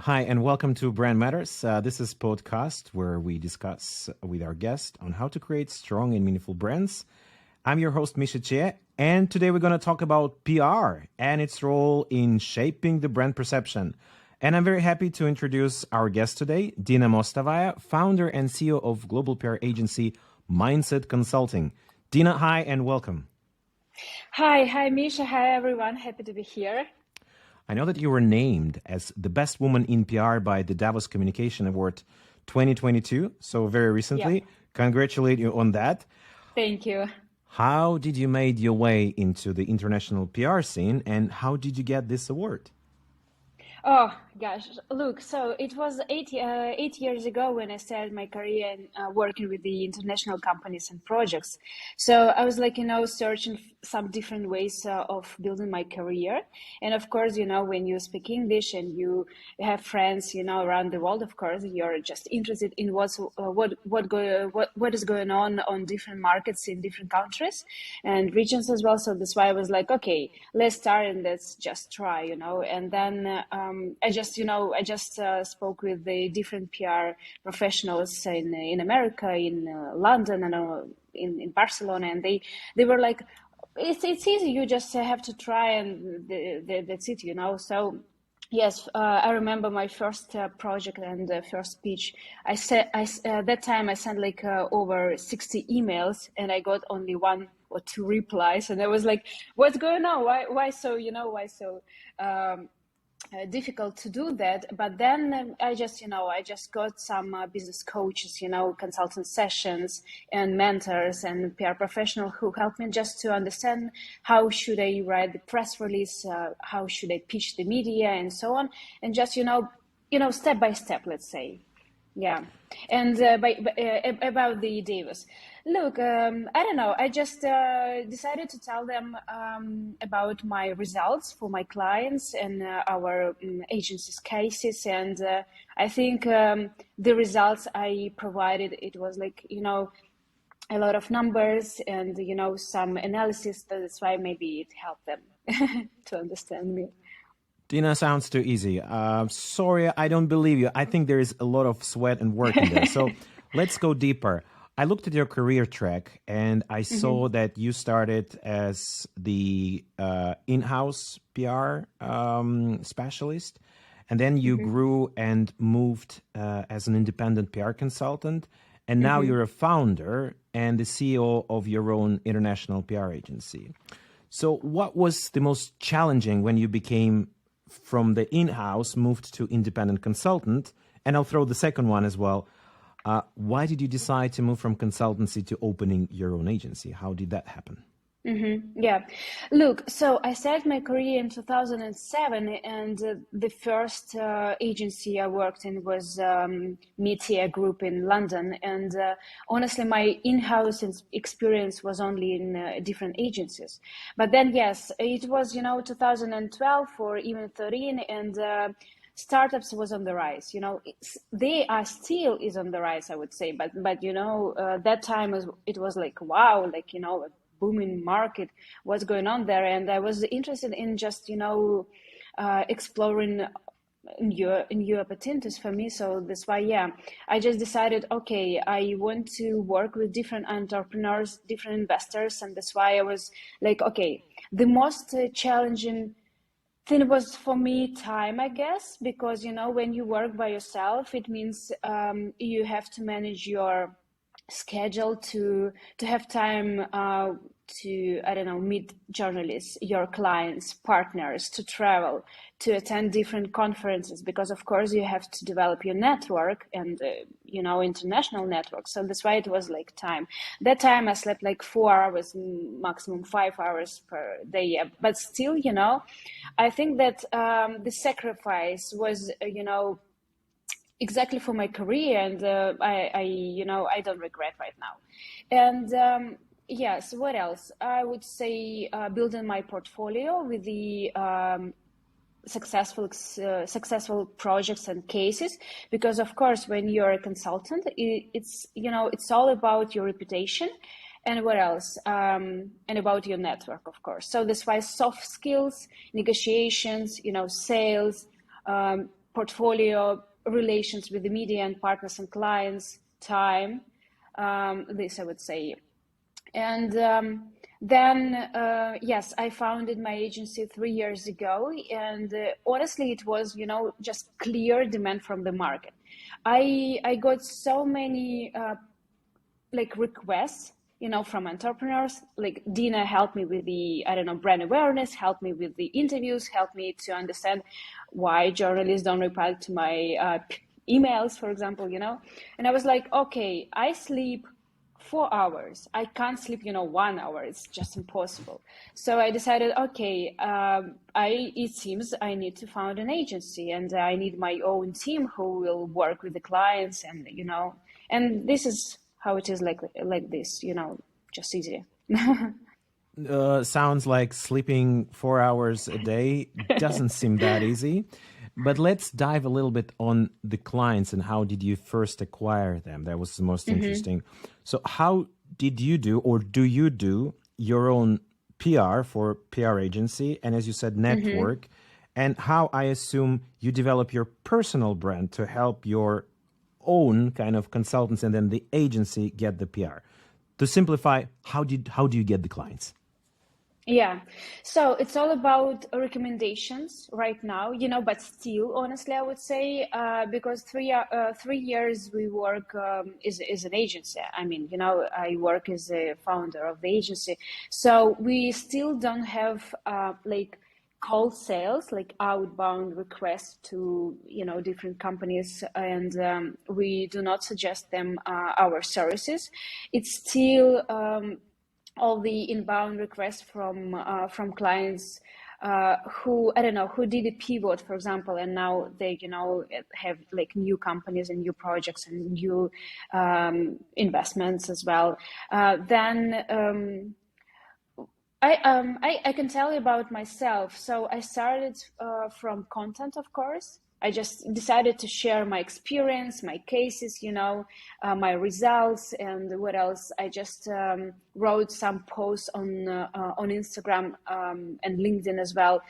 Hi, and welcome to Brand Matters. This is podcast where we discuss with our guest on how to create strong and meaningful brands. I'm your host, Misha Che, and today we're going to talk about PR and its role in shaping the brand perception. And I'm very happy to introduce our guest today, Dina Mostovaya, founder and CEO of global PR agency Mindset Consulting. Dina, hi, and welcome. Hi, Misha. Hi, everyone. Happy to be here. I know that you were named as the best woman in PR by the Davos Communication Award 2022, so very recently. Yeah. Congratulate you on that. Thank you. How did you make your way into the international PR scene, and how did you get this award? Oh gosh, look, so it was 8 years ago when I started my career in, working with the international companies and projects. So I was like, searching some different ways of building my career. And of course, when you speak English and you have friends, around the world, of course, you're just interested in what is going on different markets in different countries and regions as well. So that's why I was like, okay, let's start and let's just try, And then I just spoke with the different PR professionals in America, in London, and in Barcelona, and they were like, it's easy. You just have to try, and that's it, So. Yes, I remember my first project and first speech. That time I sent like over 60 emails, and I got only one or two replies, and I was like, "What's going on? Why so? Why so?" Difficult to do that. But then I just got some business coaches, consultant sessions and mentors and PR professional who helped me just to understand how should I write the press release, how should I pitch the media, and so on, and just step by step, let's say. Yeah. And about the Davos, look, I don't know. I just decided to tell them about my results for my clients and our agency's cases. And I think the results I provided, it was like, a lot of numbers and, some analysis. That's why maybe it helped them to understand me. Dina, sounds too easy. Sorry, I don't believe you. I think there is a lot of sweat and work in there. So let's go deeper. I looked at your career track and I saw that you started as the in-house PR specialist, and then you grew and moved as an independent PR consultant, and now you're a founder and the CEO of your own international PR agency. So what was the most challenging when you became from the in-house moved to independent consultant? And I'll throw the second one as well. Why did you decide to move from consultancy to opening your own agency? How did that happen? Yeah, look, so I started my career in 2007, and the first agency I worked in was Media Group in London. And honestly, my in-house experience was only in different agencies. But then, yes, it was, 2012 or even 13, and startups was on the rise. They are still is on the rise, I would say. But that time it was like, wow, like, a booming market, what's going on there. And I was interested in just, exploring new opportunities for me. So that's why, yeah, I just decided, okay, I want to work with different entrepreneurs, different investors. And that's why I was like, okay, the most challenging thing was for me time, I guess, because, when you work by yourself, it means you have to manage your schedule to have time to, I don't know, meet journalists, your clients, partners, to travel, to attend different conferences, because of course you have to develop your network and international network. So that's why it was like time. That time I slept like 4 hours, maximum 5 hours per day. But still, I think that the sacrifice was, exactly for my career, and I don't regret right now. And yes, what else? I would say building my portfolio with the successful projects and cases, because of course when you're a consultant, it's all about your reputation. And what else? And about your network, of course. So that's why soft skills, negotiations, sales, portfolio, relations with the media and partners and clients, time, this I would say. And then, yes, I founded my agency 3 years ago. And honestly, it was, just clear demand from the market. I got so many requests, from entrepreneurs. Like Dina helped me with the, I don't know, brand awareness, helped me with the interviews, helped me to understand why journalists don't reply to my emails, for example, And I was like, okay, I sleep 4 hours. I can't sleep, 1 hour. It's just impossible. So I decided, okay, it seems I need to found an agency, and I need my own team who will work with the clients, and and this is how it is, like this, just easy. Sounds like sleeping 4 hours a day doesn't seem that easy. But let's dive a little bit on the clients and how did you first acquire them? That was the most interesting. So how did you do, or do you do, your own PR for PR agency? And as you said, network. And how, I assume, you develop your personal brand to help your own kind of consultants and then the agency get the PR. To simplify, how do you get the clients? Yeah, so it's all about recommendations right now, but still, honestly, I would say, because 3 years we work is an agency. I mean, I work as a founder of the agency, so we still don't have cold sales, like outbound requests to different companies, and we do not suggest them our services. It's still all the inbound requests from clients who, I don't know, who did a pivot, for example, and now they have like new companies and new projects and new investments as well. Then I can tell you about myself. So I started from content, of course. I just decided to share my experience, my cases, my results, and what else. I just wrote some posts on Instagram and LinkedIn as well,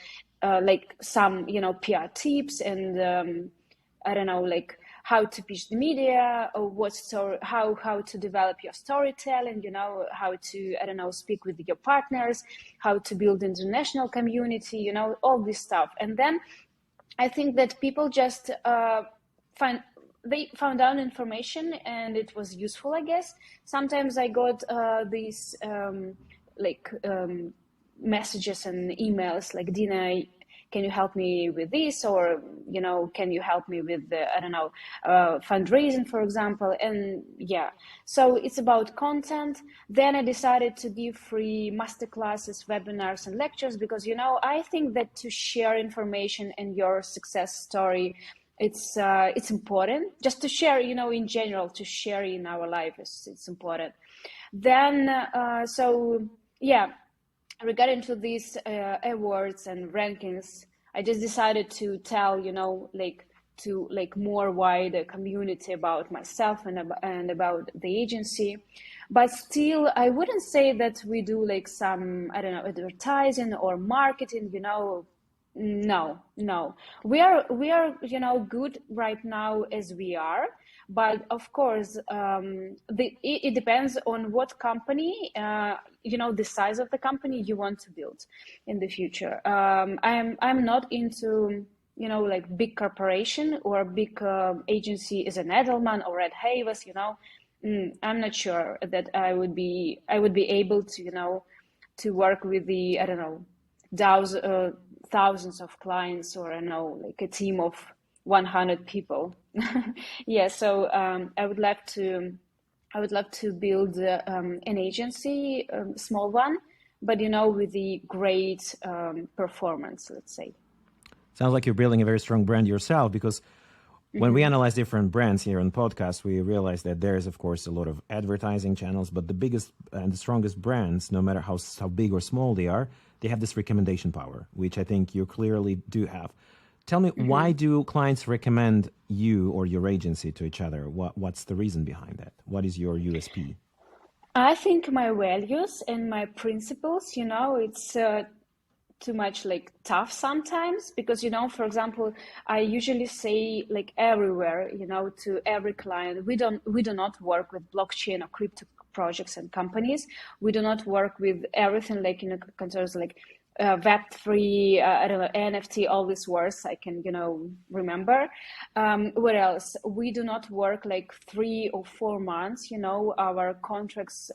like some PR tips and I don't know, like how to pitch the media, or how to develop your storytelling, how to, I don't know, speak with your partners, how to build international community, all this stuff. And then I think that people just found out information and it was useful, I guess. Sometimes I got these messages and emails like, Dina, can you help me with this? Or, can you help me with the, I don't know, fundraising, for example? And yeah, so it's about content. Then I decided to give free masterclasses, webinars, and lectures because, I think that to share information and your success story, it's important. Just to share, in general, to share in our life, it's important. Then, yeah, regarding to these awards and rankings, I just decided to tell, to more wider community about myself and about the agency. But still, I wouldn't say that we do like some, I don't know, advertising or marketing, No. We are, good right now as we are. But of course, it depends on what company, the size of the company you want to build in the future. I'm not into, like big corporation or big agency as an Edelman or Red Havas. I'm not sure that I would be able to, to work with the, I don't know, thousands of clients, or I don't know, like a team of 100 people. Yeah, so I would love to build an agency, small one, but with the great performance, let's say. Sounds like you're building a very strong brand yourself, because when we analyze different brands here on podcast, we realize that there is, of course, a lot of advertising channels, but the biggest and the strongest brands, no matter how big or small they are, they have this recommendation power, which I think you clearly do have. Tell me, why do clients recommend you or your agency to each other? What's the reason behind that? What is your USP? I think my values and my principles, it's too much like tough sometimes, because for example, I usually say like everywhere, to every client, we do not work with blockchain or crypto projects and companies. We do not work with everything like concerns like Web3, I don't know, NFT, all these words I can remember. What else? We do not work like 3 or 4 months. Our contracts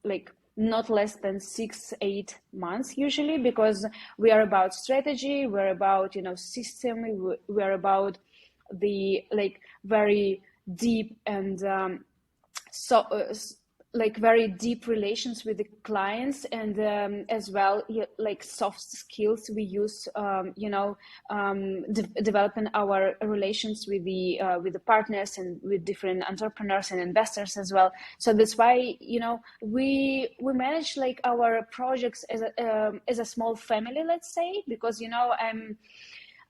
like not less than 6 8 months usually, because we are about strategy, we're about system, we're about the like very deep and so like very deep relations with the clients, and as well like soft skills we use developing our relations with the partners and with different entrepreneurs and investors as well. So that's why we manage like our projects as a small family, let's say, because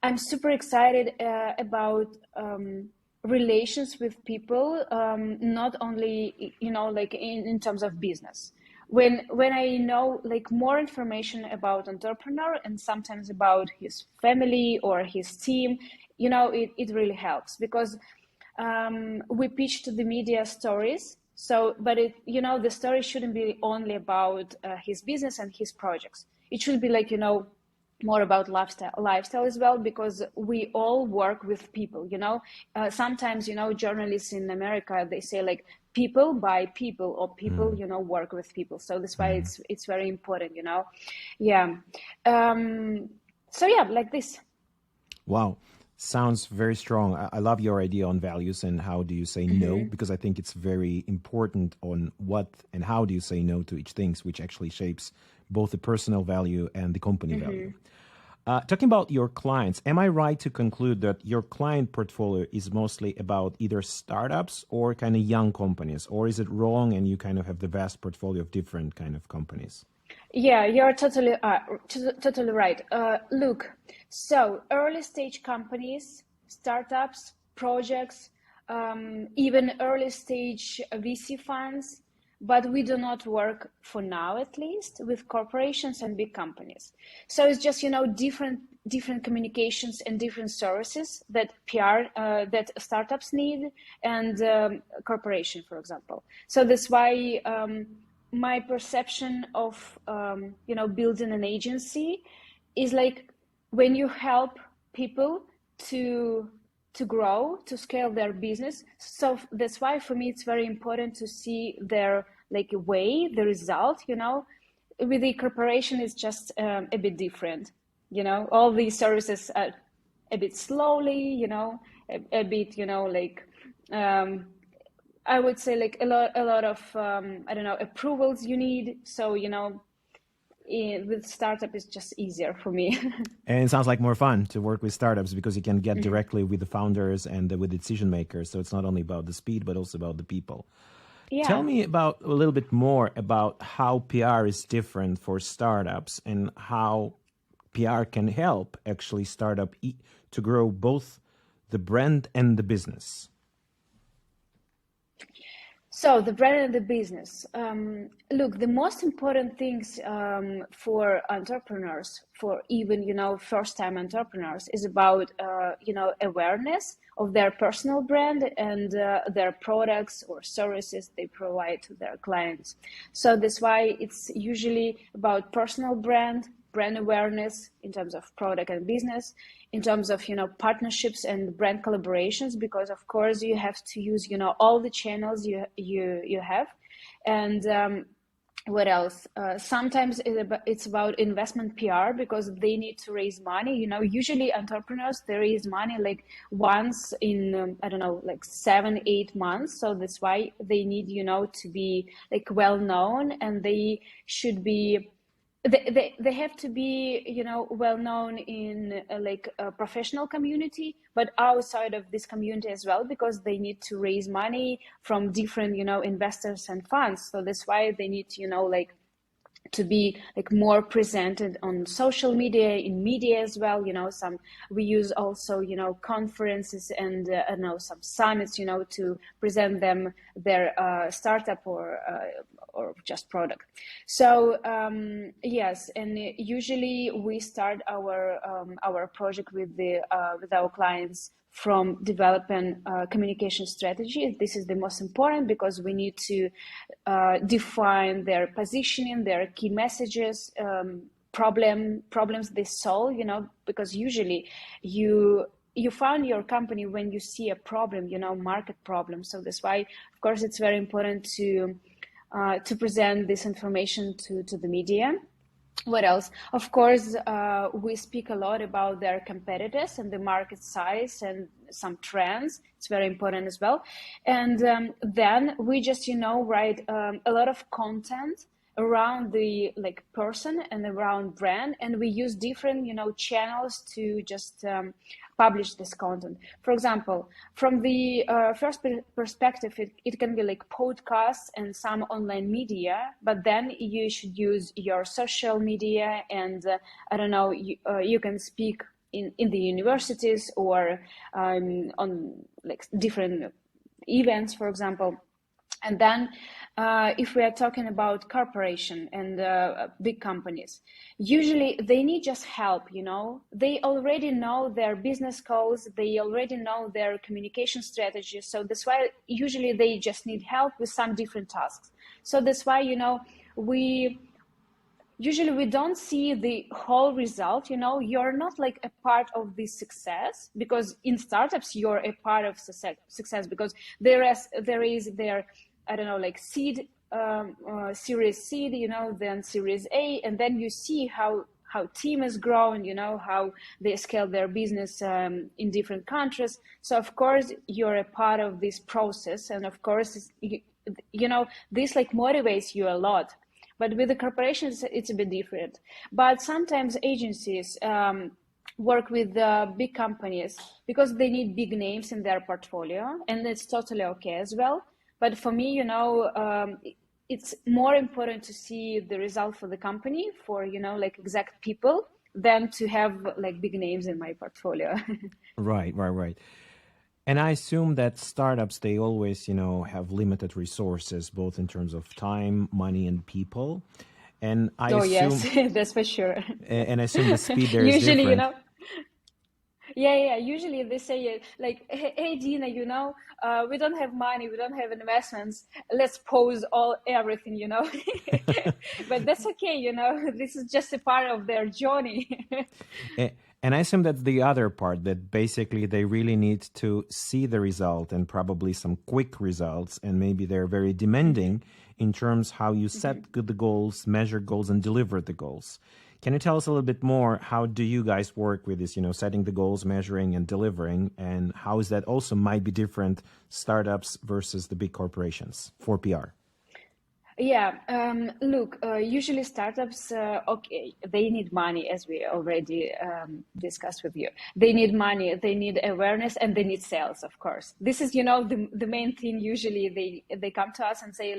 I'm super excited about relations with people, not only like in terms of business. When I know like more information about entrepreneur and sometimes about his family or his team, it really helps, because we pitch to the media stories. So, but the story shouldn't be only about his business and his projects. It should be like more about lifestyle as well, because we all work with people. Sometimes journalists in America, they say like people by people, or people work with people. So that's why it's very important. Yeah. So yeah, like this. Wow. Sounds very strong. I love your idea on values and how do you say no, because I think it's very important on what and how do you say no to each things, which actually shapes both the personal value and the company value. Talking about your clients, am I right to conclude that your client portfolio is mostly about either startups or kind of young companies, or is it wrong and you kind of have the vast portfolio of different kind of companies? Yeah, you're totally right. Look, so early stage companies, startups, projects, even early stage VC funds, but we do not work, for now at least, with corporations and big companies. So it's just different communications and different services that that startups need, and corporation, for example. So that's why. My perception of building an agency is like when you help people to grow, to scale their business. So that's why for me it's very important to see their like way, the result. With the corporation it's just a bit different. All these services are a bit slowly, a bit like I would say like a lot of I don't know, approvals you need. So with startup it's just easier for me. And it sounds like more fun to work with startups because you can get directly with the founders and with the decision makers. So it's not only about the speed, but also about the people. Tell Yeah. me about a little bit more about how PR is different for startups and how PR can help actually startup to grow both the brand and the business. So the brand and the business. Look, the most important things for entrepreneurs, for even first-time entrepreneurs, is about awareness of their personal brand and their products or services they provide to their clients. So that's why it's usually about personal brand awareness in terms of product and business, in terms of partnerships and brand collaborations, because of course you have to use all the channels you have. And what else? Sometimes it's about investment PR, because they need to raise money. Usually entrepreneurs, they raise money like once in I don't know, like 7 8 months. So that's why they need to be like well known, and they should be they have to be well known in like a professional community, but outside of this community as well, because they need to raise money from different investors and funds. So that's why they need to like to be like more presented on social media, in media as well. We use also conferences and I don't know, some summits to present them their startup or just product. So yes, and usually we start our project with our clients from developing communication strategy. This is the most important because we need to define their positioning, their key messages, problems they solve, because usually you found your company when you see a problem, market problem. So that's why, of course, it's very important to present this information to the media. What else? Of course, we speak a lot about their competitors and the market size and some trends. It's very important as well. And then we just, write a lot of content around the person and around brand, and we use different channels to just publish this content. For example, from the first perspective, it can be like podcasts and some online media, but then you should use your social media, and I don't know, you can speak in the universities or on different events, for example. And then if we are talking about corporation and big companies, usually they need just help, they already know their business goals, they already know their communication strategies. So that's why usually they just need help with some different tasks. So that's why, we don't see the whole result. You're not like a part of the success, because in startups you're a part of success because there is their, I don't know, like seed, series seed, then series A, and then you see how team is growing, how they scale their business in different countries. So of course you're a part of this process, and of course this motivates you a lot. But with the corporations, it's a bit different. But sometimes agencies work with big companies because they need big names in their portfolio, and it's totally okay as well. But for me, it's more important to see the result for the company, for, exact people, than to have big names in my portfolio. Right. And I assume that startups, they always, have limited resources, both in terms of time, money, and people. And I assume, yes, that's for sure. and I assume the speed there is Usually, different. Yeah. Usually they say hey Dina, we don't have money, we don't have investments. Let's pause everything, But that's okay, This is just a part of their journey. And I assume that's the other part, that basically they really need to see the result, and probably some quick results, and maybe they're very demanding in terms how you set the goals, measure goals, and deliver the goals. Can you tell us a little bit more? How do you guys work with this, setting the goals, measuring, and delivering, and how is that also might be different startups versus the big corporations for PR? Yeah, look, usually startups, okay, they need money, as we already discussed with you. They need money, they need awareness, and they need sales, of course. This is, the main thing. Usually they come to us and say,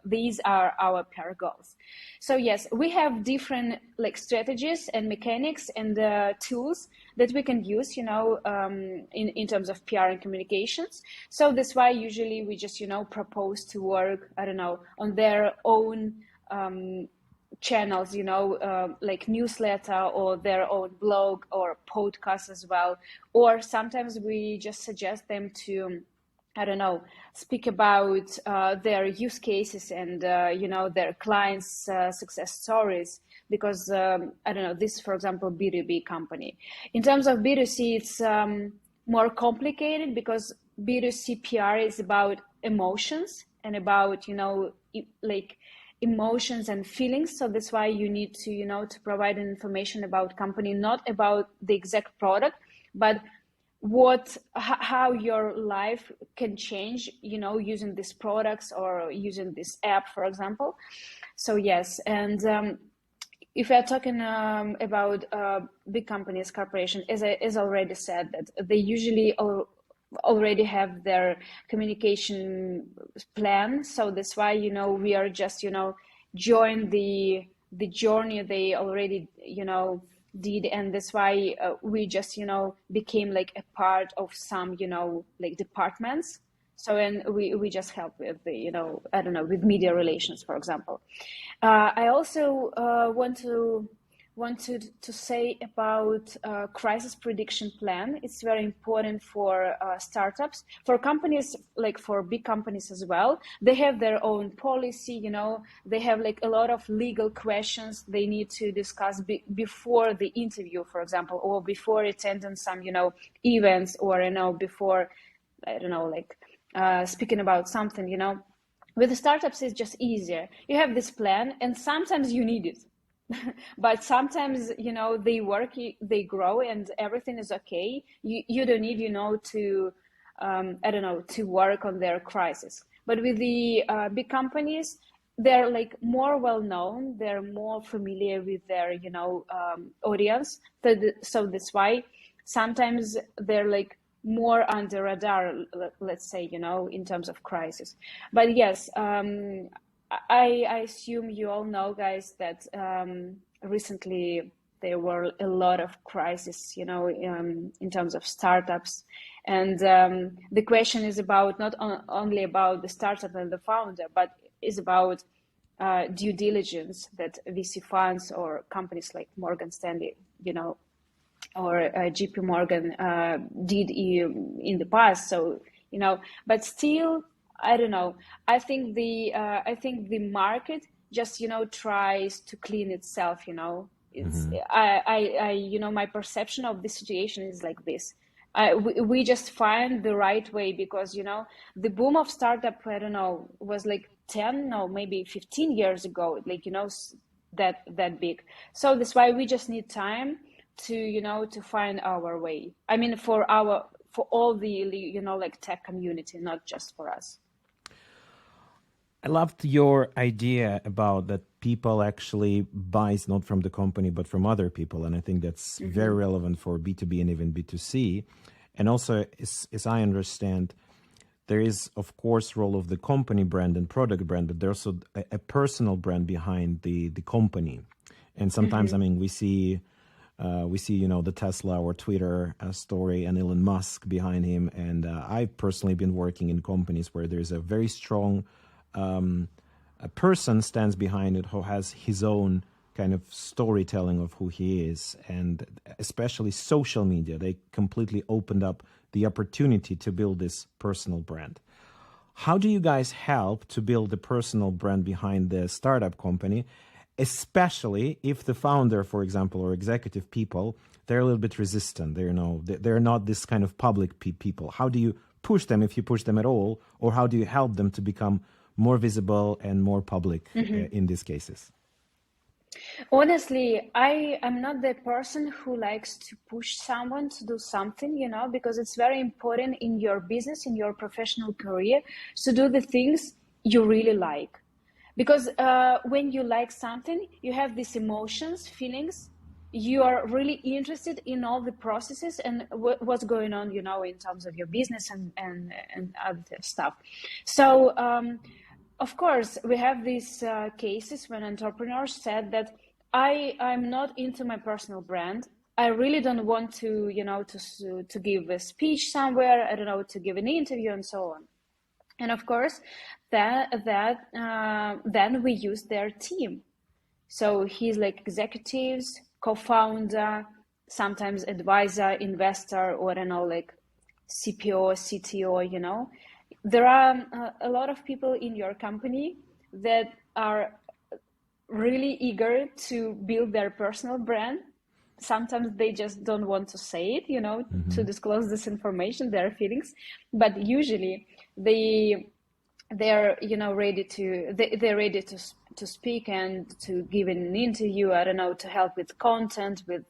these are our PR goals. So yes, we have different strategies and mechanics and tools that we can use, in terms of PR and communications. So that's why usually we just, propose to work, I don't know, on their own channels, like newsletter or their own blog or podcast as well. Or sometimes we just suggest them to, I don't know, speak about their use cases and, their clients' success stories. Because, I don't know, this, for example, B2B company. In terms of B2C, it's more complicated because B2C PR is about emotions and about, emotions and feelings. So that's why you need to, to provide information about company, not about the exact product, but how your life can change, using these products or using this app, for example. So yes, and if we are talking about big companies, corporations, as already said, that they usually already have their communication plan. So that's why, we are just, join the journey they already, did. And that's why we just, became a part of some, departments. So, and we just help with the, I don't know, with media relations, for example. I also wanted to say about crisis prediction plan. It's very important for startups, for companies, like for big companies as well. They have their own policy, they have like a lot of legal questions they need to discuss before the interview, for example, or before attending some, events, or, before, I don't know, like speaking about something, With the startups, it's just easier. You have this plan, and sometimes you need it. But sometimes, they work, they grow, and everything is okay. You don't need, to, I don't know, to work on their crisis. But with the big companies, they're like more well known. They're more familiar with their, audience. So that's why sometimes they're like more under radar, let's say, in terms of crisis. But yes, I assume you all know, guys, that recently there were a lot of crises, in terms of startups. And the question is about not only about the startup and the founder, but is about due diligence that VC funds or companies like Morgan Stanley, or JP Morgan did in the past. So, but still, I don't know. I think the market just, tries to clean itself. It's Hmm. my perception of the situation is like this. We just find the right way, because the boom of startup, I don't know, was like 10, no, maybe 15 years ago, like, that big. So that's why we just need time to, to find our way. I mean, for all the, like tech community, not just for us. I loved your idea about that people actually buys not from the company but from other people, and I think that's very Hmm. relevant for B2B and even B2C. And also, as I understand, there is of course role of the company brand and product brand, but there's also a personal brand behind the company. And sometimes, I Hmm. mean, we see the Tesla or Twitter story and Elon Musk behind him. And I've personally been working in companies where there's a very strong a person stands behind it who has his own kind of storytelling of who he is. And especially social media, they completely opened up the opportunity to build this personal brand. How do you guys help to build the personal brand behind the startup company, especially if the founder, for example, or executive people, they're a little bit resistant? They're not this kind of public people. How do you push them, if you push them at all, or how do you help them to become more visible and more public in these cases? Honestly, I am not the person who likes to push someone to do something, because it's very important in your business, in your professional career, to do the things you really like. Because when you like something, you have these emotions, feelings. You are really interested in all the processes and what's going on, in terms of your business and other stuff. So, of course, we have these cases when entrepreneurs said that I'm not into my personal brand. I really don't want to, to give a speech somewhere. I don't know, to give an interview and so on. And of course, then we use their team. So he's like executives, co-founder, sometimes advisor, investor, or I don't know, like CPO, CTO. There are a lot of people in your company that are really eager to build their personal brand. Sometimes they just don't want to say it, to Hmm. disclose this information, their feelings. But usually they're ready to they're ready to speak and to give an interview, I don't know, to help with content, with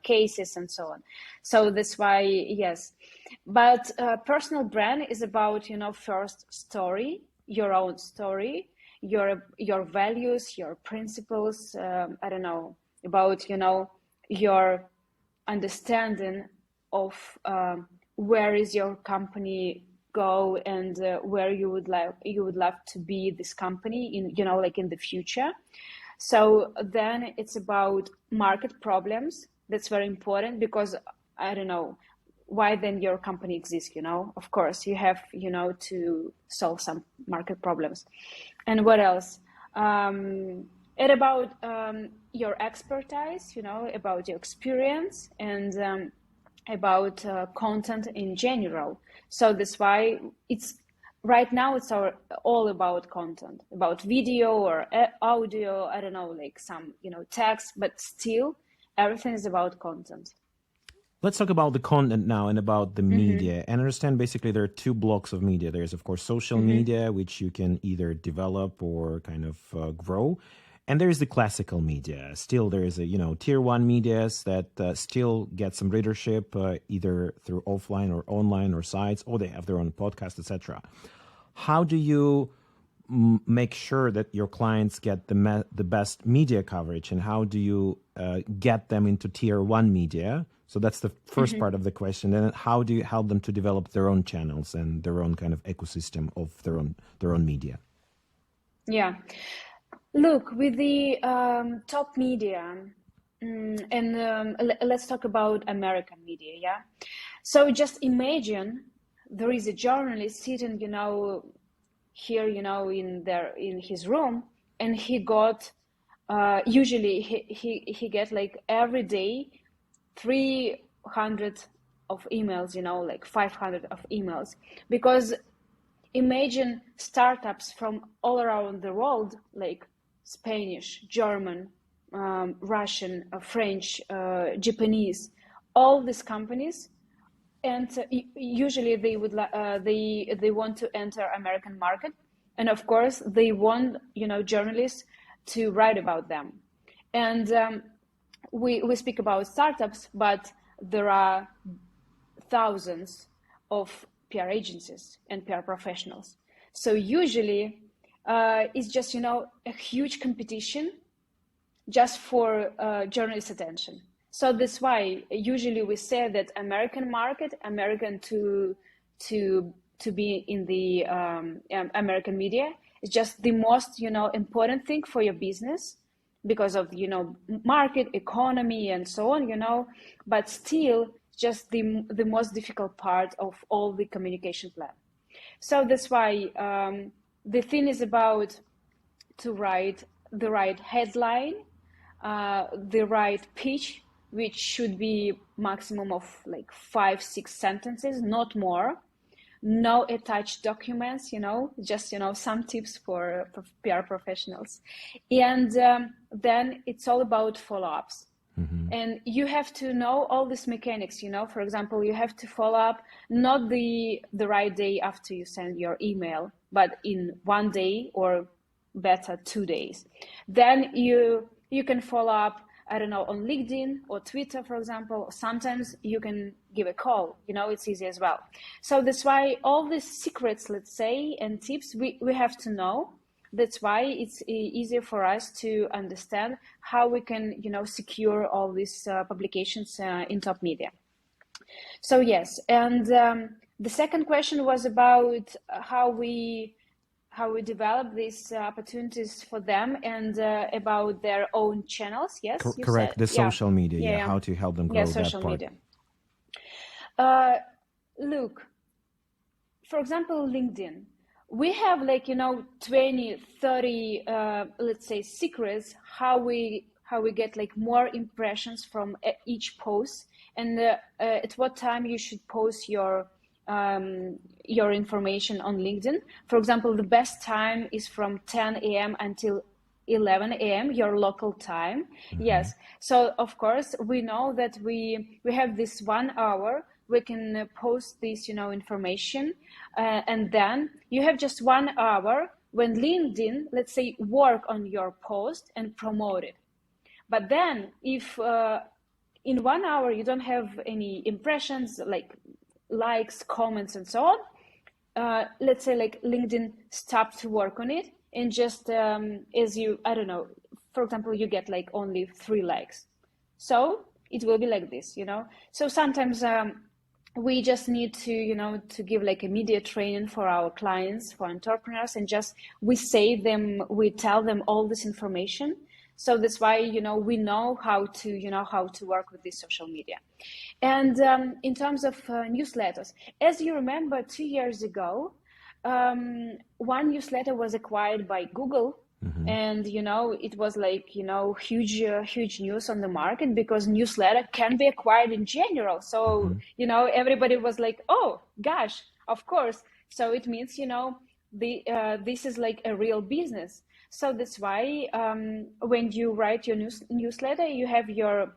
cases and so on. So that's why, yes. But personal brand is about first story, your own story, your values, your principles, I don't know, about your understanding of where is your company go, and where you would love to be this company in, like in the future. So then it's about market problems. That's very important, because I don't know, why then your company exists, Of course, you have, to solve some market problems. And what else? And about your expertise, about your experience, and about content in general. So that's why it's right now it's all about content, about video or audio, I don't know, like some, text, but still everything is about content. Let's talk about the content now and about the media. And understand basically there are two blocks of media. There's, of course, social media, which you can either develop or kind of grow. And there's the classical media. Still, there is tier one medias that still get some readership either through offline or online or sites, or they have their own podcast, etc. How do you make sure that your clients get the best media coverage, and how do you get them into tier one media? So that's the first part of the question. And how do you help them to develop their own channels and their own kind of ecosystem of their own media? Yeah. Look, with the top media, and let's talk about American media, yeah? So just imagine there is a journalist sitting, here, in his room, and he got, usually he get like every day 300 of emails, like 500 of emails, because imagine startups from all around the world, like Spanish, German, Russian, French, Japanese, all these companies, and usually they would they want to enter American market, and of course they want journalists to write about them, and we speak about startups, but there are thousands of PR agencies and PR professionals. So usually it's just, a huge competition just for journalist attention. So that's why usually we say that American market, American to be in the American media is just the most, important thing for your business, because of market economy and so on, but still just the most difficult part of all the communication plan. So that's why the thing is about to write the right headline, the right pitch, which should be maximum of like 5-6 sentences, not more. No attached documents, just, some tips for PR professionals. And then it's all about follow-ups. And you have to know all these mechanics, for example, you have to follow up not the right day after you send your email, but in 1 day or better 2 days. Then you can follow up, I don't know, on LinkedIn or Twitter, for example. Sometimes you can give a call, it's easy as well. So that's why all these secrets, let's say, and tips we have to know. That's why it's easier for us to understand how we can, secure all these publications in top media. So yes, and the second question was about how we develop these opportunities for them, and about their own channels. Yes, correct. Said, the social media, how to help them grow social that part. Media. Look, for example, LinkedIn. We have 20, 30, let's say, secrets how we get more impressions from each post, and at what time you should post your information on LinkedIn. For example, the best time is from 10 a.m. until 11 a.m. your local time. Yes. So of course we know that we have this 1 hour. We can post this, information, and then you have just 1 hour when LinkedIn, let's say, work on your post and promote it. But then if in 1 hour you don't have any impressions, like likes, comments, and so on, let's say LinkedIn stopped to work on it, and just as you, I don't know, for example, you get only 3 likes. So it will be like this, So sometimes we just need to, to give a media training for our clients, for entrepreneurs, and just we tell them all this information. So that's why, we know how to work with this social media. And in terms of newsletters, as you remember, 2 years ago, one newsletter was acquired by Google. And it was like huge news on the market, because newsletter can be acquired in general. So everybody was like, oh gosh, of course. So it means this is like a real business. So that's why when you write your newsletter, you have your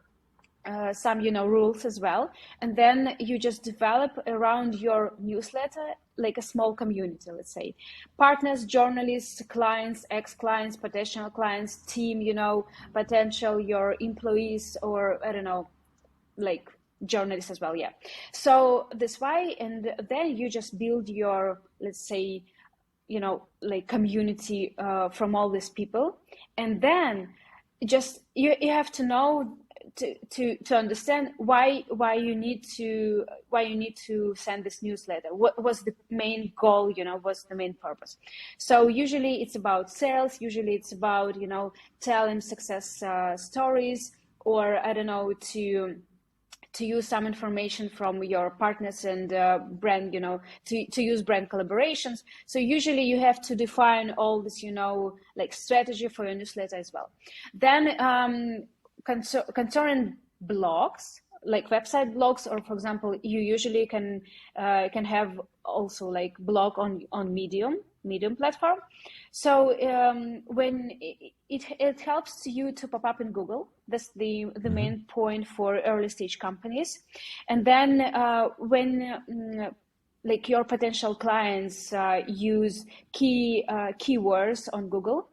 some rules as well, and then you just develop around your newsletter like a small community, let's say partners, journalists, clients, ex-clients, potential clients, team, potential your employees, or I don't know, like journalists as well. Yeah, so that's why. And then you just build your, let's say, like community from all these people. And then just you have to know to understand why you need to send this newsletter. What was the main goal? What's the main purpose? So usually it's about sales. Usually it's about telling success stories, or I don't know, to use some information from your partners and brand, to use brand collaborations. So usually you have to define all this, like strategy for your newsletter as well. Then concerning blogs, like website blogs, or for example, you usually can have also like blog on Medium platform. So when it helps you to pop up in Google, that's the main point for early stage companies. And then when like your potential clients use keywords on Google,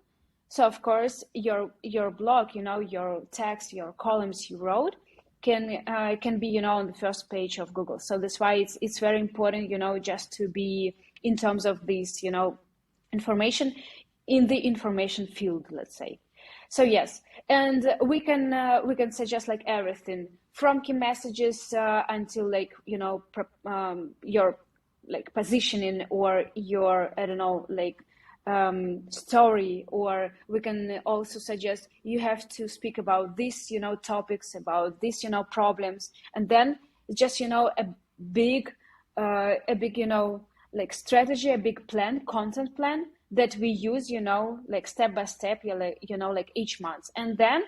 so of course your blog, your text, your columns you wrote can be on the first page of Google. So that's why it's very important, just to be in terms of this, information in the information field, let's say. So yes, and we can suggest like everything from key messages until like your like positioning, or your, I don't know, like story. Or we can also suggest you have to speak about this topics, about this problems, and then just a big like strategy, a big plan, content plan that we use like step by step, like each month. And then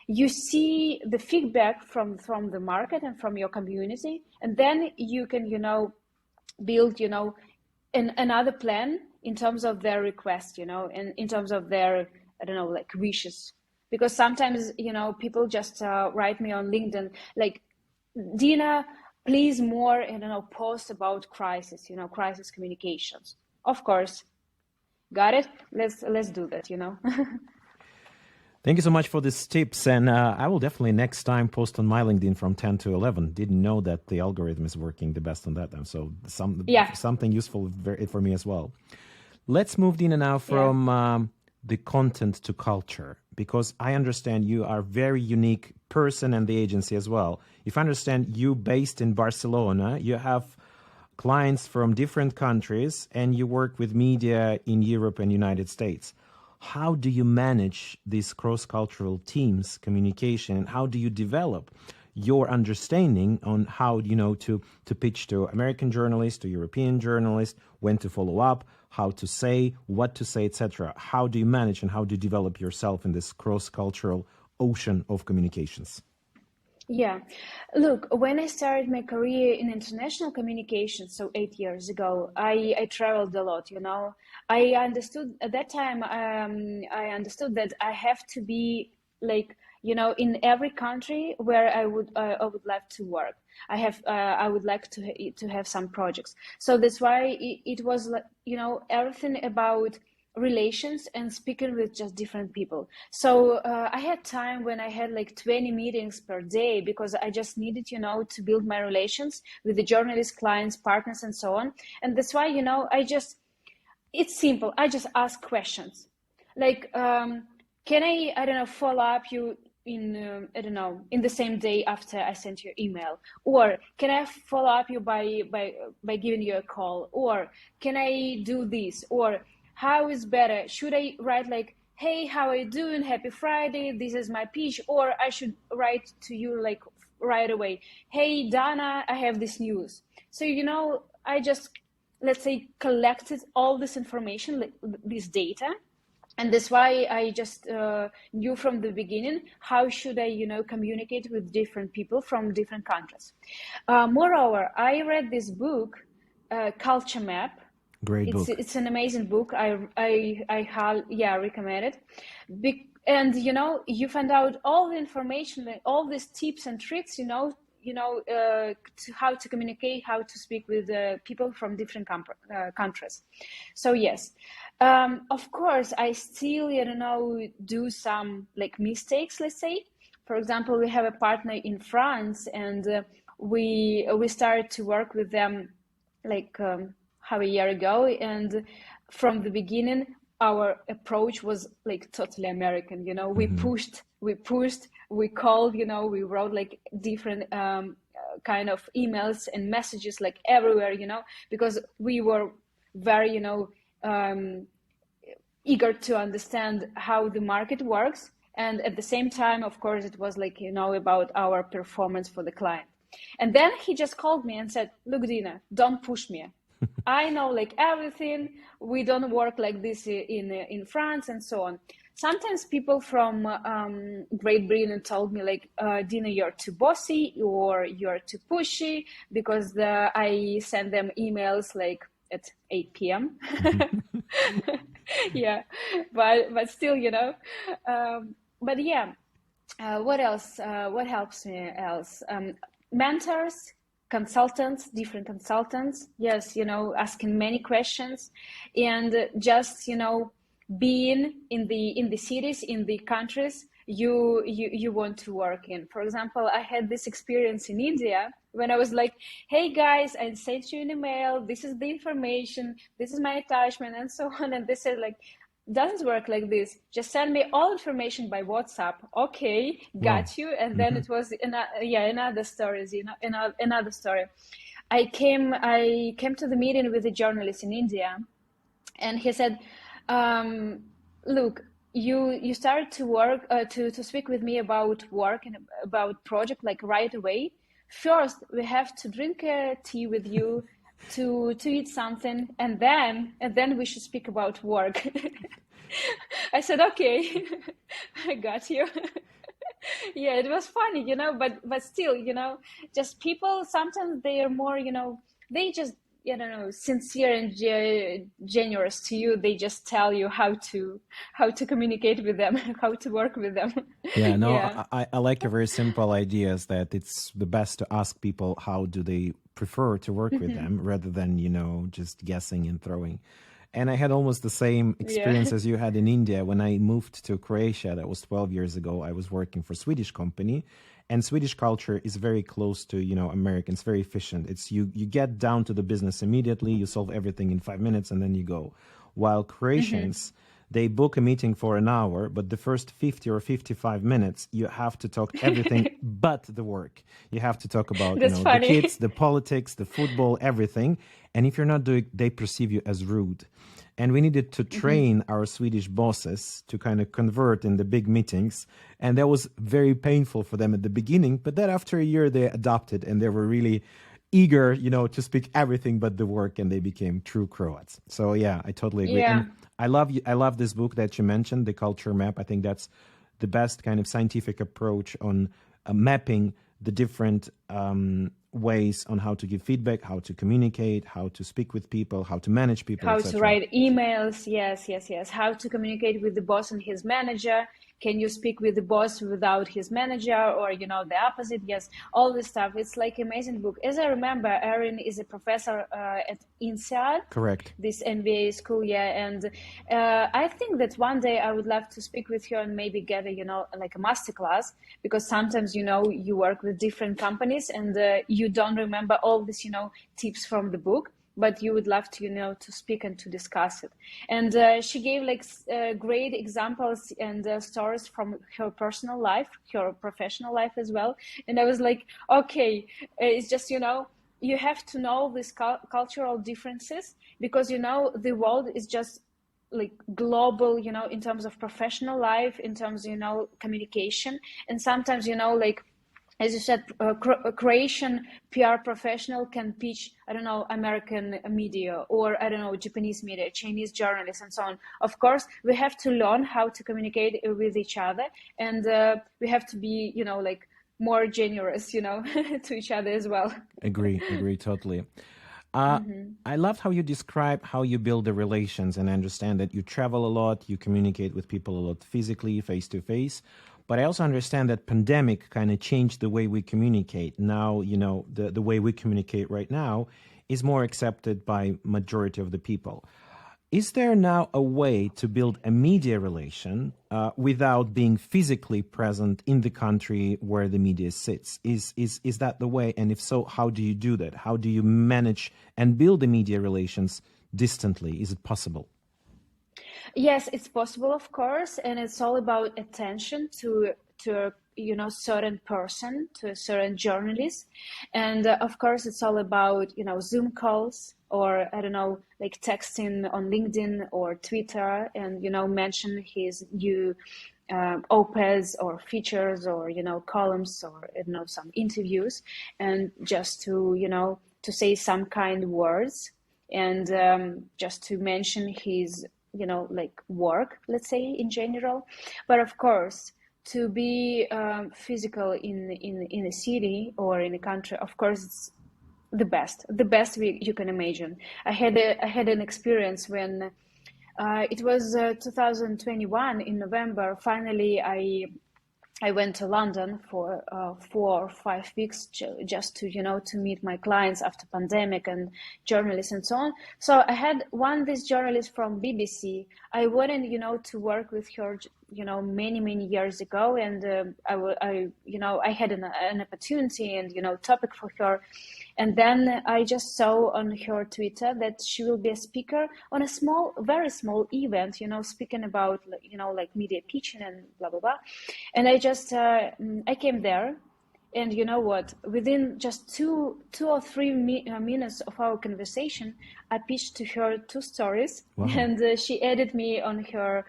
you see the feedback from the market and from your community, and then you can build another plan in terms of their request, and in terms of their, I don't know, like wishes. Because sometimes people just write me on LinkedIn like, Dina, please more, I don't know, post about crisis, crisis communications. Of course, got it. Let's do that. Thank you so much for these tips. And I will definitely next time post on my LinkedIn from 10 to 11. Didn't know that the algorithm is working the best on that time. So something useful for me as well. Let's move, Dina, now from the content to culture, because I understand you are a very unique person and the agency as well. If I understand you based in Barcelona, you have clients from different countries and you work with media in Europe and United States. How do you manage these cross-cultural teams, communication, and how do you develop your understanding on how, to pitch to American journalists, to European journalists, when to follow up, how to say, what to say, etc. How do you manage and how do you develop yourself in this cross-cultural ocean of communications? Yeah, look, when I started my career in international communications, so 8 years ago, I traveled a lot, I understood at that time, I understood that I have to be like, in every country where I would like to work. I would like to have some projects. So that's why it was like, everything about relations and speaking with just different people. So I had time when I had like 20 meetings per day, because I just needed, to build my relations with the journalists, clients, partners, and so on. And that's why, it's simple. I just ask questions like, can I don't know, follow up you in, I don't know, in the same day after I sent your email? Or can I follow up you by giving you a call? Or can I do this? Or how is better? Should I write like hey, how are you doing? Happy Friday. This is my pitch. Or I should write to you like right away. Hey, Dana, I have this news. So, I just, let's say, collected all this information, like this data, and that's why I just knew from the beginning how should I communicate with different people from different countries. Moreover, I read this book, Culture Map. Great it's book. it's an amazing book. Yeah, recommend it. And you find out all the information, like all these tips and tricks, to how to communicate, how to speak with people from different countries. So yes, of course, I still do some like mistakes. Let's say, for example, we have a partner in France, and we started to work with them like how a year ago, and from the beginning our approach was like totally American. We called, we wrote like different kind of emails and messages like everywhere, because we were very eager to understand how the market works, and at the same time, of course, it was like about our performance for the client. And then he just called me and said, look, Dina, don't push me. I know like everything. We don't work like this in France and so on. Sometimes people from Great Britain told me like, Dina, you're too bossy or you're too pushy, because I send them emails like at 8 p.m. Yeah, but still, but yeah, what else? What helps me else? Mentors, consultants, different consultants. Yes, asking many questions, and just being in the cities, in the countries you want to work in. For example, I had this experience in India when I was like, hey guys, I sent you an email, this is the information, this is my attachment, and so on. And they said like, doesn't work like this, just send me all information by WhatsApp. Okay, Wow. got you. And then it was another stories, another story. I came to the meeting with a journalist in India, and he said, look, you started to work to speak with me about work and about project like right away. First we have to drink tea with you, to eat something, and then we should speak about work. I said, okay. I got you. Yeah, it was funny, but still, just people sometimes they are more, they just, I don't know, sincere and generous to you. They just tell you how to communicate with them, how to work with them. Yeah, no, Yeah. I like a very simple ideas that it's the best to ask people how do they prefer to work with them rather than, just guessing and throwing. And I had almost the same Yeah. experience as you had in India when I moved to Croatia. That was 12 years ago. I was working for a Swedish company, and Swedish culture is very close to, Americans, very efficient. It's you get down to the business immediately, you solve everything in 5 minutes and then you go. While Croatians, they book a meeting for an hour, but the first 50 or 55 minutes, you have to talk everything but the work. You have to talk about, That's the kids, funny. the politics, the football, everything. And if you're not doing, they perceive you as rude. And we needed to train our Swedish bosses to kind of convert in the big meetings. And that was very painful for them at the beginning. But then after a year, they adopted and they were really eager, to speak everything but the work, and they became true Croats. So yeah, I totally agree. Yeah. And I love this book that you mentioned, The Culture Map. I think that's the best kind of scientific approach on mapping the different ways on how to give feedback, how to communicate, how to speak with people, how to manage people, How to etc. write emails. Yes, yes, yes. How to communicate with the boss and his manager. Can you speak with the boss without his manager, or the opposite? Yes, all this stuff. It's like amazing book. As I remember, Erin is a professor at INSEAD, Correct. this MBA school. Yeah, and I think that one day I would love to speak with her and maybe get a like a master class, because sometimes you work with different companies, and you don't remember all these tips from the book, but you would love to to speak and to discuss it. And she gave like great examples and stories from her personal life, her professional life as well. And I was like, okay, it's just you have to know these cultural differences, because the world is just like global, in terms of professional life, in terms, communication. And sometimes, like, as you said, Croatian PR professional can pitch, I don't know, American media, or I don't know, Japanese media, Chinese journalists, and so on. Of course, we have to learn how to communicate with each other, and we have to be, like, more generous, to each other as well. Agree totally. Uh, I loved how you describe how you build the relations, and I understand that you travel a lot, you communicate with people a lot physically, face to face. But I also understand that pandemic kind of changed the way we communicate. Now, the way we communicate right now is more accepted by majority of the people. Is there now a way to build a media relation without being physically present in the country where the media sits? Is that the way? And if so, how do you do that? How do you manage and build the media relations distantly? Is it possible? Yes, it's possible, of course, and it's all about attention to a, certain person, to a certain journalist, and of course, it's all about Zoom calls, or I don't know, like texting on LinkedIn or Twitter, and mention his new op-eds or features, or columns, or some interviews, and just to say some kind words, and just to mention his like work, let's say, in general. But of course, to be physical in a city or in a country, of course, it's the best you can imagine. I had an experience when it was 2021 in November. Finally, I went to London for 4 or 5 weeks just to to meet my clients after pandemic and journalists and so on. So I had this journalist from BBC. I wanted to work with her many years ago, and I had an opportunity and topic for her. And then I just saw on her Twitter that she will be a speaker on a very small event, speaking about, like media pitching and blah, blah, blah. And I came there, and you know what? Within just two or three minutes of our conversation, I pitched to her 2 stories. Wow. And she added me on her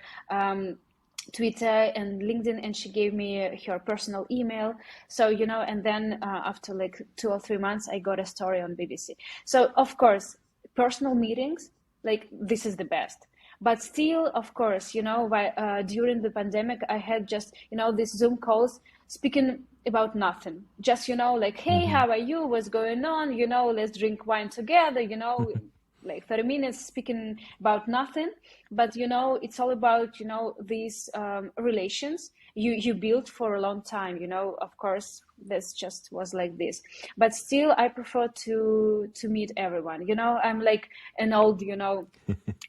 Twitter and LinkedIn, and she gave me her personal email. So, and then after like 2 or 3 months, I got a story on BBC. So, of course, personal meetings, like, this is the best. But still, of course, during the pandemic, I had just, these Zoom calls speaking about nothing. Just, like, hey, how are you? What's going on? Let's drink wine together, like 30 minutes speaking about nothing. But it's all about these relations you built for a long time. Of course, this just was like this, but still I prefer to meet everyone. I'm like an old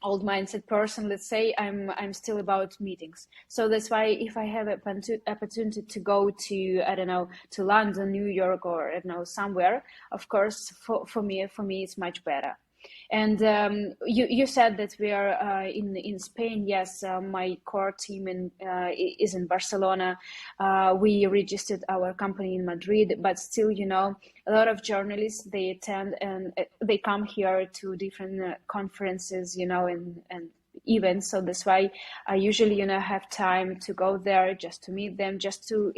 old mindset person, let's say. I'm still about meetings. So that's why if I have a opportunity to go to, I don't know, to London, New York, or I don't know, somewhere, of course, for me it's much better. And you said that we are in Spain. Yes, my core team is in Barcelona. We registered our company in Madrid, but still, a lot of journalists, they attend and they come here to different conferences, and events. So that's why I usually, have time to go there just to meet them, just to,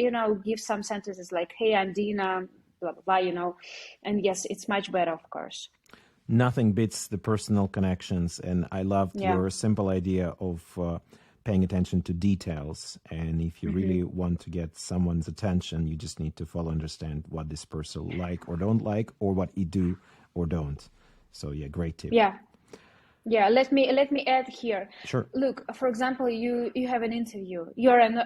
give some sentences like, hey, I'm Dina, blah, blah, blah, and yes, it's much better, of course. Nothing beats the personal connections, and I loved your simple idea of paying attention to details. And if you really want to get someone's attention, you just need to understand what this person like or don't like, or what he do or don't. So yeah, great tip. Yeah, let me add here. Sure. Look, for example, you have an interview. You're an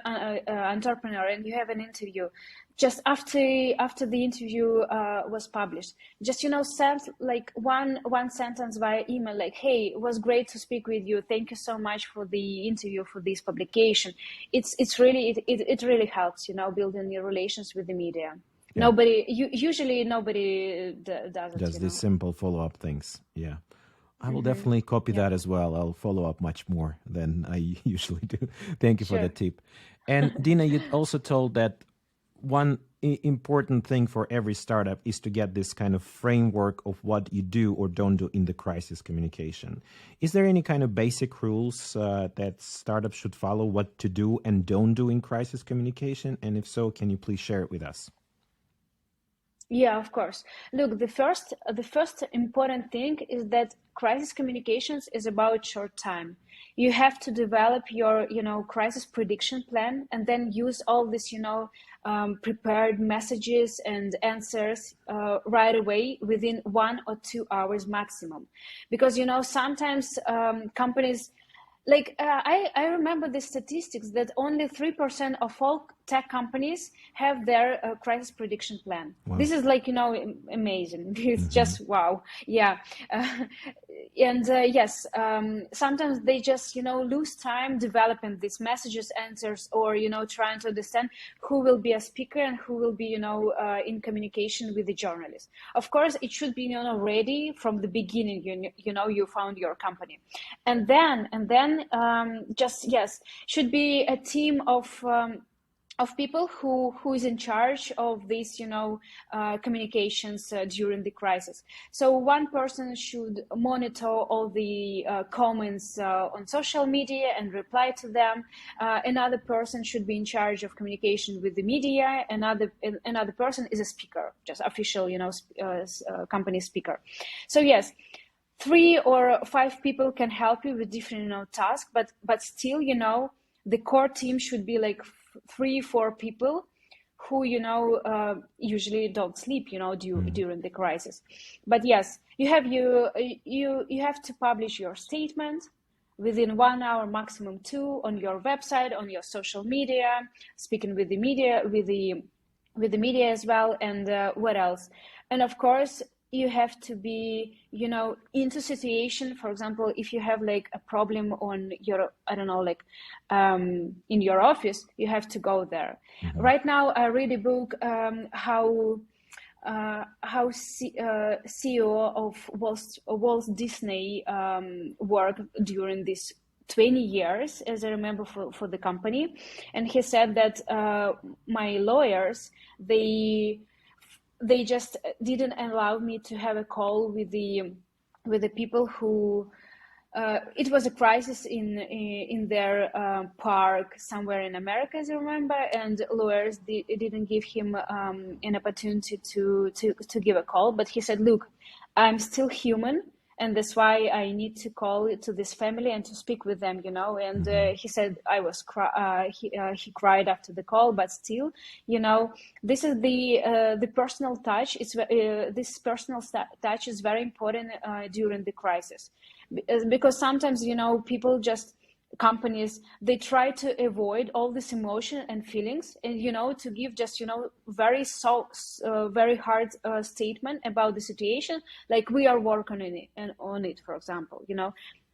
entrepreneur, and you have an interview. Just after the interview was published, just send like one sentence via email, like, hey, it was great to speak with you. Thank you so much for the interview, for this publication. It really helps, building your relations with the media. Yeah. Usually nobody does these simple follow-up things. Yeah. I will definitely copy that as well. I'll follow up much more than I usually do. Thank you for the tip. And Dina, you also told that one important thing for every startup is to get this kind of framework of what you do or don't do in the crisis communication. Is there any kind of basic rules that startups should follow, what to do and don't do in crisis communication? And if so, can you please share it with us? Yeah, of course. Look, the first important thing is that crisis communications is about short time. You have to develop your, crisis prediction plan, and then use all this, prepared messages and answers right away within 1 or 2 hours maximum. Because, sometimes companies, like I remember the statistics that only 3% of all tech companies have their crisis prediction plan. Wow. This is like, amazing. It's Mm-hmm. just wow. Yeah. And yes, sometimes they just, lose time developing these messages, answers, or, trying to understand who will be a speaker and who will be, in communication with the journalist. Of course, it should be, ready from the beginning, you found your company. And then just, yes, should be a team of people who is in charge of these, communications during the crisis. So one person should monitor all the comments on social media and reply to them. Another person should be in charge of communication with the media. Another person is a speaker, just official, company speaker. So yes, 3 or 5 people can help you with different, tasks, but still, the core team should be like 3 4 people who, usually don't sleep, during the crisis. But yes, you have to publish your statement within 1 hour, maximum 2, on your website, on your social media, speaking with the media, with the media as well. And what else? And of course, you have to be, into situation. For example, if you have like a problem on your, I don't know, like in your office, you have to go there. Mm-hmm. Right now, I read a book, how CEO of Walt Disney worked during this 20 years, as I remember, for the company. And he said that my lawyers, they just didn't allow me to have a call with the people who it was a crisis in their park somewhere in America, as I remember, and lawyers didn't give him an opportunity to give a call. But he said, "Look, I'm still human, and that's why I need to call to this family and to speak with them, And Mm-hmm. he said he cried after the call, but still, this is the personal touch. This personal touch is very important during the crisis, because sometimes, people just companies, they try to avoid all this emotion and feelings, and to give just very hard statement about the situation, like we are working on it, for example,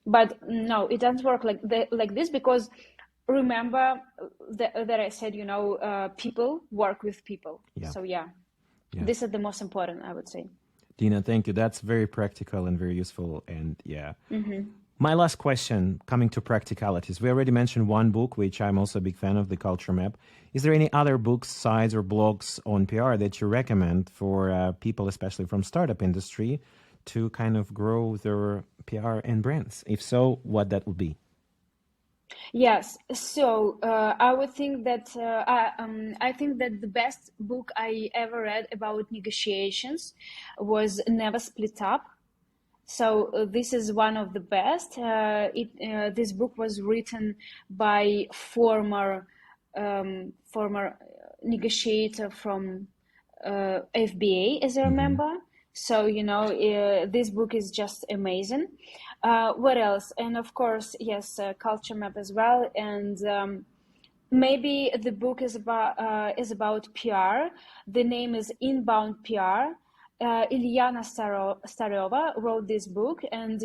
but no, it doesn't work like this, because remember that I said, people work with people. Yeah. So yeah, Yeah. this is the most important, I would say. Dina, thank you. That's very practical and very useful. And yeah. Mm-hmm. My last question, coming to practicalities. We already mentioned one book, which I'm also a big fan of, The Culture Map. Is there any other books, sites, or blogs on PR that you recommend for people, especially from startup industry, to kind of grow their PR and brands? If so, what that would be? Yes, so I would think that I think that the best book I ever read about negotiations was Never Split Up. So this is one of the best. This book was written by former negotiator from FBA, as I Mm-hmm. remember. So this book is just amazing. What else? And of course, yes, Culture Map as well. And maybe the book is about PR. The name is Inbound PR. Ilyana Starova wrote this book, and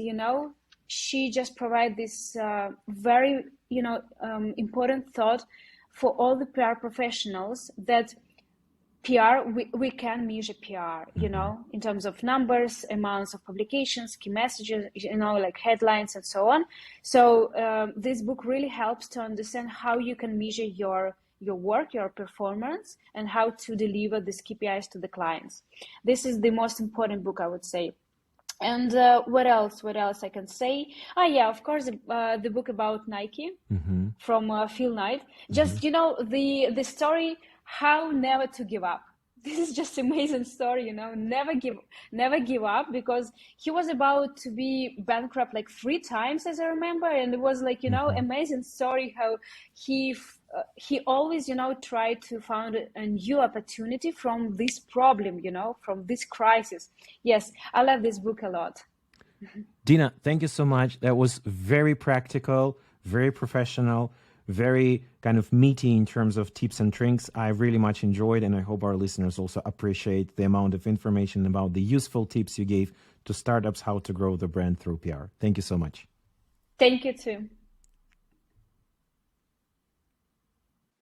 she just provided this very important thought for all the PR professionals, that PR, we can measure PR, Mm-hmm. in terms of numbers, amounts of publications, key messages, like headlines and so on. So this book really helps to understand how you can measure your work, your performance, and how to deliver these KPIs to the clients. This is the most important book, I would say. And what else? What else I can say? Ah, yeah, of course, the book about Nike from Phil Knight. Just the story how never to give up. This is just amazing story, never give up, because he was about to be bankrupt like 3 times, as I remember, and it was like amazing story how he always tried to find a new opportunity from this problem, from this crisis. Yes, I love this book a lot. Dina, thank you so much. That was very practical, very professional, very kind of meaty in terms of tips and tricks. I really much enjoyed, and I hope our listeners also appreciate the amount of information about the useful tips you gave to startups how to grow the brand through PR. Thank you so much. Thank you too.